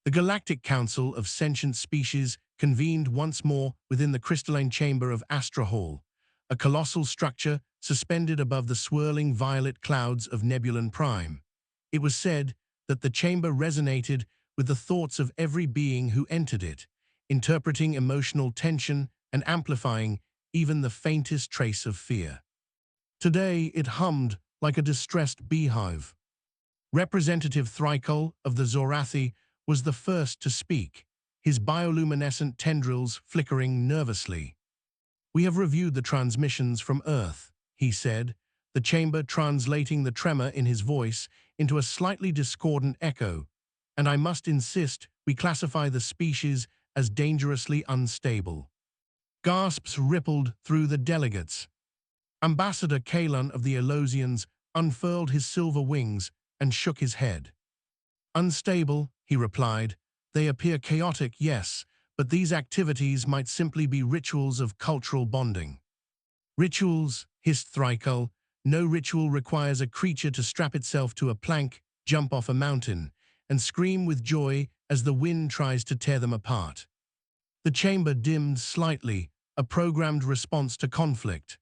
The Galactic Council of Sentient Species convened once more within the crystalline chamber of Astra Hall, a colossal structure suspended above the swirling violet clouds of Nebulan Prime. It was said that the chamber resonated with the thoughts of every being who entered it, interpreting emotional tension and amplifying even the faintest trace of fear. Today it hummed like a distressed beehive. Representative Thrykul of the Zorathi was the first to speak, his bioluminescent tendrils flickering nervously. "We have reviewed the transmissions from Earth," he said, the chamber translating the tremor in his voice into a slightly discordant echo, "and I must insist we classify the species as dangerously unstable." Gasps rippled through the delegates. Ambassador Kalon of the Elosians unfurled his silver wings and shook his head. "Unstable," he replied. "They appear chaotic, yes, but these activities might simply be rituals of cultural bonding." "Rituals," hissed Thrykul. "No ritual requires a creature to strap itself to a plank, jump off a mountain, and scream with joy as the wind tries to tear them apart." The chamber dimmed slightly, a programmed response to conflict.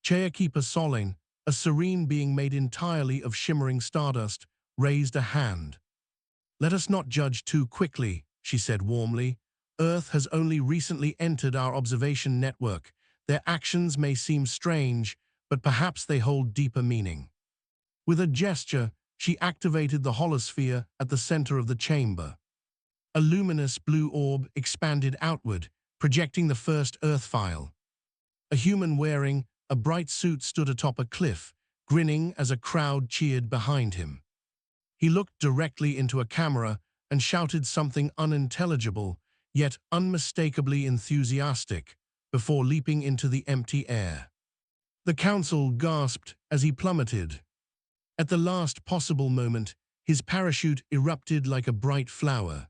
Chairkeeper Solane, a serene being made entirely of shimmering stardust, raised a hand. "Let us not judge too quickly," she said warmly. "Earth has only recently entered our observation network. Their actions may seem strange, but perhaps they hold deeper meaning." With a gesture, she activated the holosphere at the center of the chamber. A luminous blue orb expanded outward, projecting the first Earth file. A human wearing a bright suit stood atop a cliff, grinning as a crowd cheered behind him. He looked directly into a camera and shouted something unintelligible, yet unmistakably enthusiastic, before leaping into the empty air. The council gasped as he plummeted. At the last possible moment, his parachute erupted like a bright flower.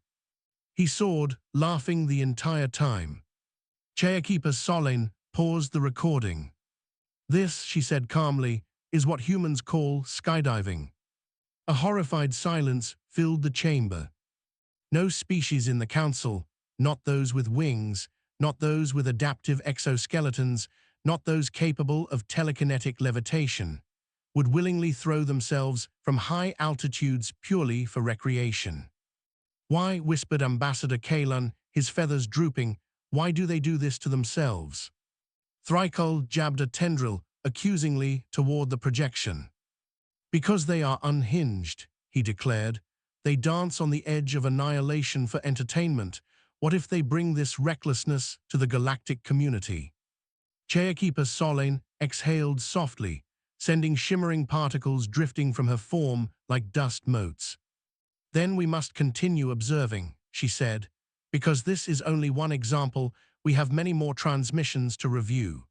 He soared, laughing the entire time. Chairkeeper Solane paused the recording. "This," she said calmly, "is what humans call skydiving." A horrified silence filled the chamber. No species in the council, not those with wings, not those with adaptive exoskeletons, not those capable of telekinetic levitation, would willingly throw themselves from high altitudes purely for recreation. "Why," whispered Ambassador Kalon, his feathers drooping, "why do they do this to themselves?" Thrykul jabbed a tendril accusingly toward the projection. "Because they are unhinged," he declared. "They dance on the edge of annihilation for entertainment. What if they bring this recklessness to the galactic community?" Chairkeeper Solane exhaled softly, sending shimmering particles drifting from her form like dust motes. "Then we must continue observing," she said. "Because this is only one example, we have many more transmissions to review."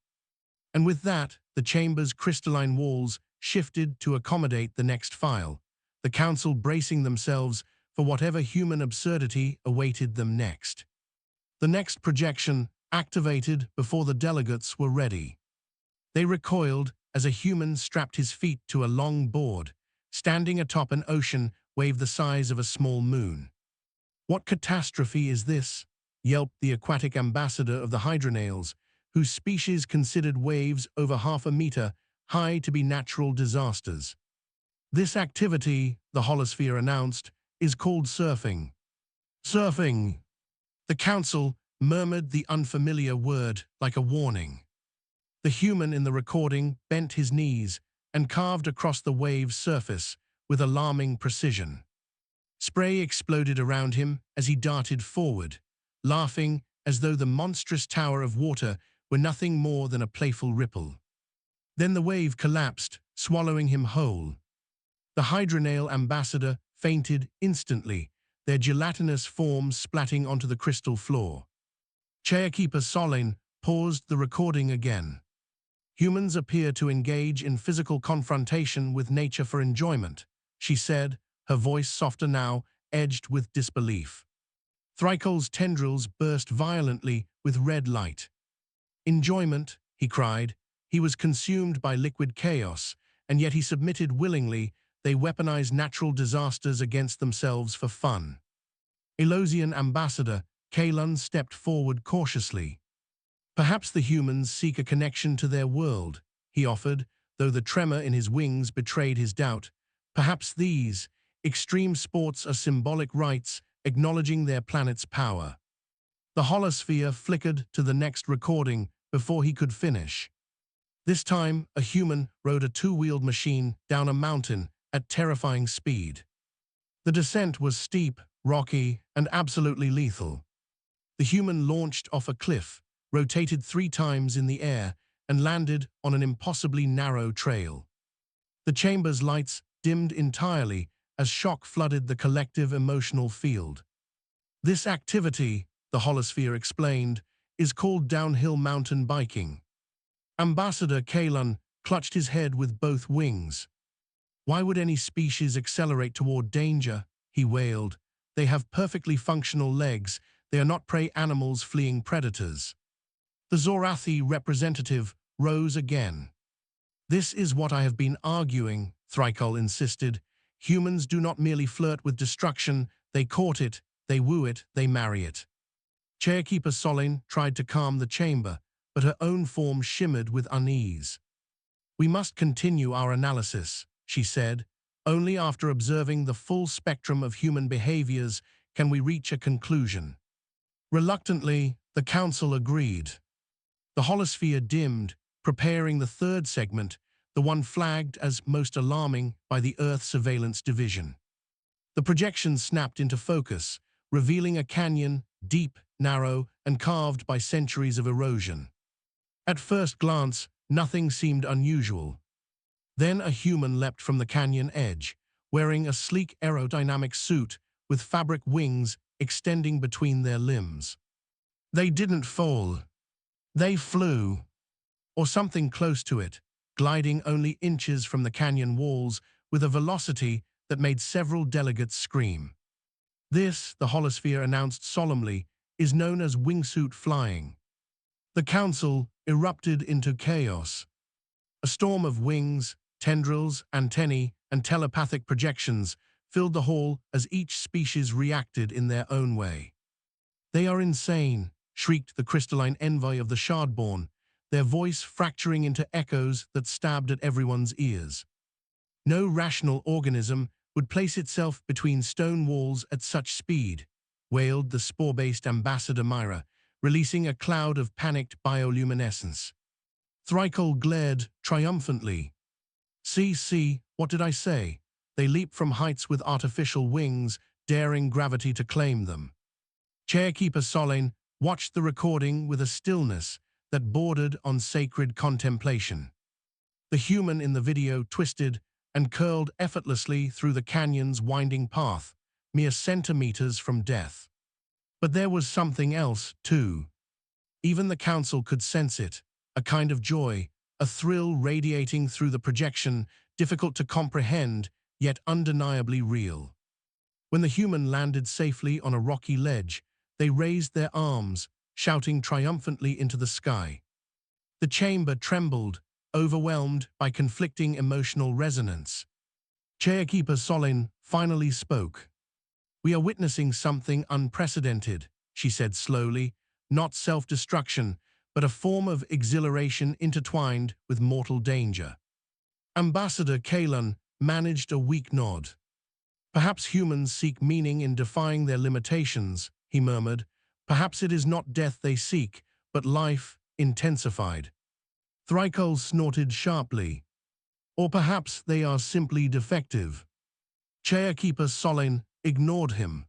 And with that, the chamber's crystalline walls shifted to accommodate the next file, the council bracing themselves for whatever human absurdity awaited them next. The next projection activated before the delegates were ready. They recoiled as a human strapped his feet to a long board, standing atop an ocean wave the size of a small moon. "What catastrophe is this?" yelped the aquatic ambassador of the hydronails, whose species considered waves over 1/2 meter high to be natural disasters. "This activity," the holosphere announced, "is called surfing." "Surfing!" The council murmured the unfamiliar word like a warning. The human in the recording bent his knees and carved across the wave's surface with alarming precision. Spray exploded around him as he darted forward, laughing as though the monstrous tower of water were nothing more than a playful ripple. Then the wave collapsed, swallowing him whole. The hydronail ambassador fainted instantly, their gelatinous forms splatting onto the crystal floor. Chairkeeper Solane paused the recording again. "Humans appear to engage in physical confrontation with nature for enjoyment," she said, her voice softer now, edged with disbelief. Thrykul's tendrils burst violently with red light. "Enjoyment," he cried. He was consumed by liquid chaos, and yet he submitted willingly. They weaponized natural disasters against themselves for fun. Elosian ambassador Kalun stepped forward cautiously. Perhaps the humans seek a connection to their world, he offered, though the tremor in his wings betrayed his doubt. Perhaps these extreme sports are symbolic rites acknowledging their planet's power. The holosphere flickered to the next recording before he could finish. This time, a human rode a two-wheeled machine down a mountain at terrifying speed. The descent was steep, rocky, and absolutely lethal. The human launched off a cliff, rotated 3 times in the air, and landed on an impossibly narrow trail. The chamber's lights dimmed entirely as shock flooded the collective emotional field. This activity, the holosphere explained, is called downhill mountain biking. Ambassador Kalun clutched his head with both wings. Why would any species accelerate toward danger? He wailed. They have perfectly functional legs. They are not prey animals fleeing predators. The Zorathi representative rose again. This is what I have been arguing, Thrykul insisted. Humans do not merely flirt with destruction, they court it, they woo it, they marry it. Chairkeeper Solin tried to calm the chamber, but her own form shimmered with unease. We must continue our analysis, she said. Only after observing the full spectrum of human behaviors can we reach a conclusion. Reluctantly, the council agreed. The holosphere dimmed, preparing the third segment, the one flagged as most alarming by the Earth Surveillance Division. The projection snapped into focus, revealing a canyon, deep, narrow, and carved by centuries of erosion. At first glance, nothing seemed unusual. Then a human leapt from the canyon edge, wearing a sleek aerodynamic suit with fabric wings extending between their limbs. They didn't fall. They flew, or something close to it, gliding only inches from the canyon walls with a velocity that made several delegates scream. This, the holosphere announced solemnly, is known as wingsuit flying. The council erupted into chaos. A storm of wings, tendrils, antennae, and telepathic projections filled the hall as each species reacted in their own way. They are insane, shrieked the crystalline envoy of the Shardborn, their voice fracturing into echoes that stabbed at everyone's ears. No rational organism would place itself between stone walls at such speed, wailed the spore-based Ambassador Myra, releasing a cloud of panicked bioluminescence. Thrykul glared triumphantly. See, what did I say? They leap from heights with artificial wings, daring gravity to claim them. Chairkeeper Solane watched the recording with a stillness that bordered on sacred contemplation. The human in the video twisted and curled effortlessly through the canyon's winding path, mere centimeters from death. But there was something else, too. Even the council could sense it, a kind of joy, a thrill radiating through the projection, difficult to comprehend, yet undeniably real. When the human landed safely on a rocky ledge, they raised their arms, shouting triumphantly into the sky. The chamber trembled, overwhelmed by conflicting emotional resonance. Chairkeeper Solin finally spoke. We are witnessing something unprecedented, she said slowly, not self-destruction, but a form of exhilaration intertwined with mortal danger. Ambassador Kalun managed a weak nod. Perhaps humans seek meaning in defying their limitations, he murmured. Perhaps it is not death they seek, but life intensified. Thrykul snorted sharply. Or perhaps they are simply defective. Chairkeeper Solane ignored him.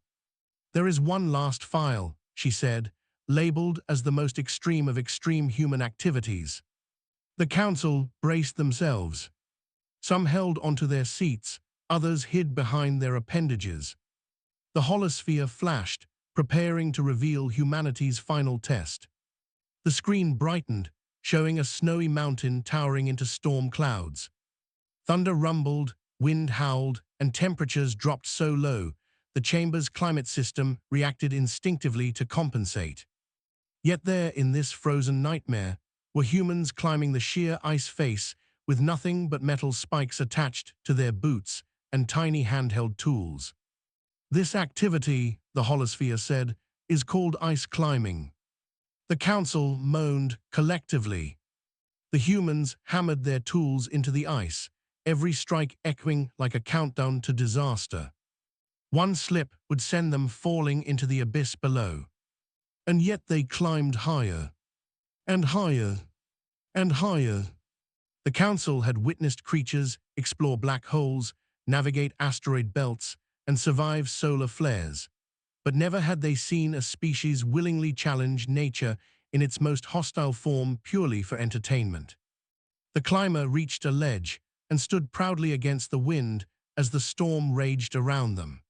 There is one last file, she said, labeled as the most extreme of extreme human activities. The council braced themselves. Some held onto their seats, others hid behind their appendages. The holosphere flashed, preparing to reveal humanity's final test. The screen brightened, showing a snowy mountain towering into storm clouds. Thunder rumbled, wind howled, and temperatures dropped so low, the chamber's climate system reacted instinctively to compensate. Yet there, in this frozen nightmare, were humans climbing the sheer ice face with nothing but metal spikes attached to their boots and tiny handheld tools. This activity, the holosphere said, is called ice climbing. The council moaned collectively. The humans hammered their tools into the ice, every strike echoing like a countdown to disaster. One slip would send them falling into the abyss below. And yet they climbed higher, and higher, and higher. The council had witnessed creatures explore black holes, navigate asteroid belts, and survive solar flares. But never had they seen a species willingly challenge nature in its most hostile form purely for entertainment. The climber reached a ledge and stood proudly against the wind as the storm raged around them.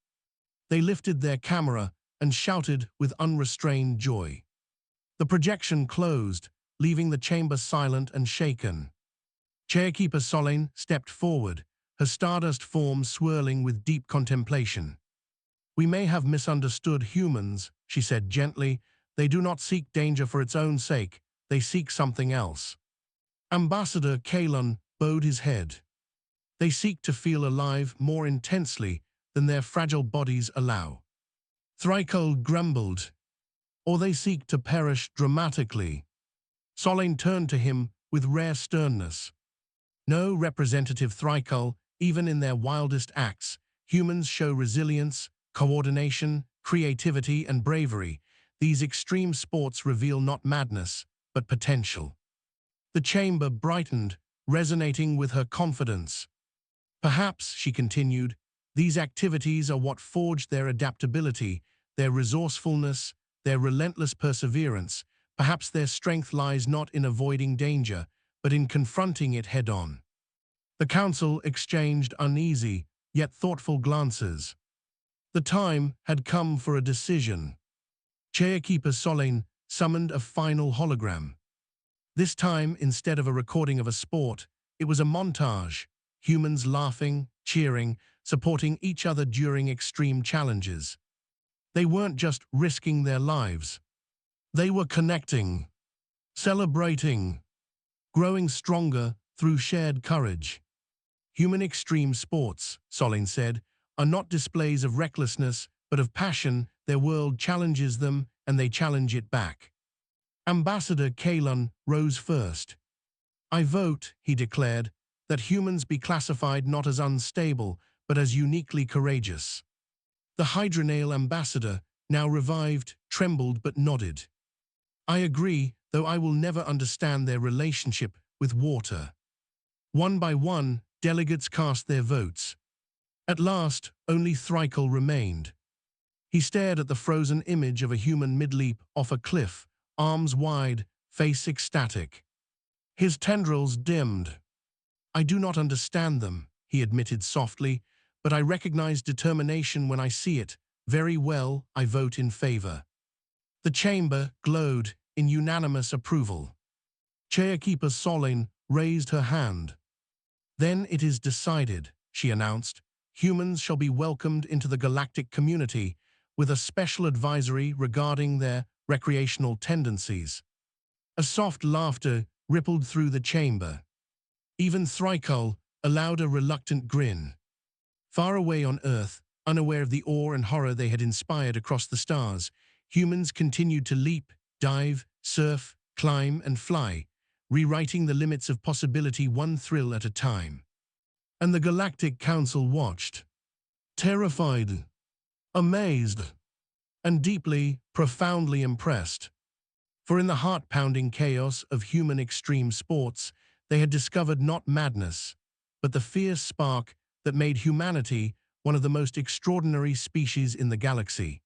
They lifted their camera and shouted with unrestrained joy. The projection closed, leaving the chamber silent and shaken. Chairkeeper Solane stepped forward, her stardust form swirling with deep contemplation. "We may have misunderstood humans," she said gently. "They do not seek danger for its own sake. They seek something else." Ambassador Kalon bowed his head. "They seek to feel alive more intensely than their fragile bodies allow." Thrykel grumbled. "Or they seek to perish dramatically." Solane turned to him with rare sternness. "No, Representative Thrykel, even in their wildest acts, humans show resilience, coordination, creativity, and bravery. These extreme sports reveal not madness, but potential." The chamber brightened, resonating with her confidence. "Perhaps," she continued, "these activities are what forged their adaptability, their resourcefulness, their relentless perseverance. Perhaps their strength lies not in avoiding danger, but in confronting it head-on." The council exchanged uneasy, yet thoughtful glances. The time had come for a decision. Chairkeeper Solane summoned a final hologram. This time, instead of a recording of a sport, it was a montage, humans laughing, cheering, supporting each other during extreme challenges. They weren't just risking their lives. They were connecting, celebrating, growing stronger through shared courage. "Human extreme sports," Solane said, "are not displays of recklessness, but of passion. Their world challenges them, and they challenge it back." Ambassador Kalon rose first. "I vote," he declared, "that humans be classified not as unstable, but as uniquely courageous." The Hydronale ambassador, now revived, trembled but nodded. "I agree, though I will never understand their relationship with water." One by one, delegates cast their votes. At last, only Thrykel remained. He stared at the frozen image of a human mid-leap off a cliff, arms wide, face ecstatic. His tendrils dimmed. "I do not understand them," he admitted softly, "but I recognize determination when I see it. Very well, I vote in favor." The chamber glowed in unanimous approval. Chairkeeper Solane raised her hand. "Then it is decided," she announced. "Humans shall be welcomed into the galactic community with a special advisory regarding their recreational tendencies." A soft laughter rippled through the chamber. Even Thrykel allowed a reluctant grin. Far away on Earth, unaware of the awe and horror they had inspired across the stars, humans continued to leap, dive, surf, climb, and fly, rewriting the limits of possibility one thrill at a time. And the Galactic Council watched, terrified, amazed, and deeply, profoundly impressed. For in the heart-pounding chaos of human extreme sports, they had discovered not madness, but the fierce spark that made humanity one of the most extraordinary species in the galaxy.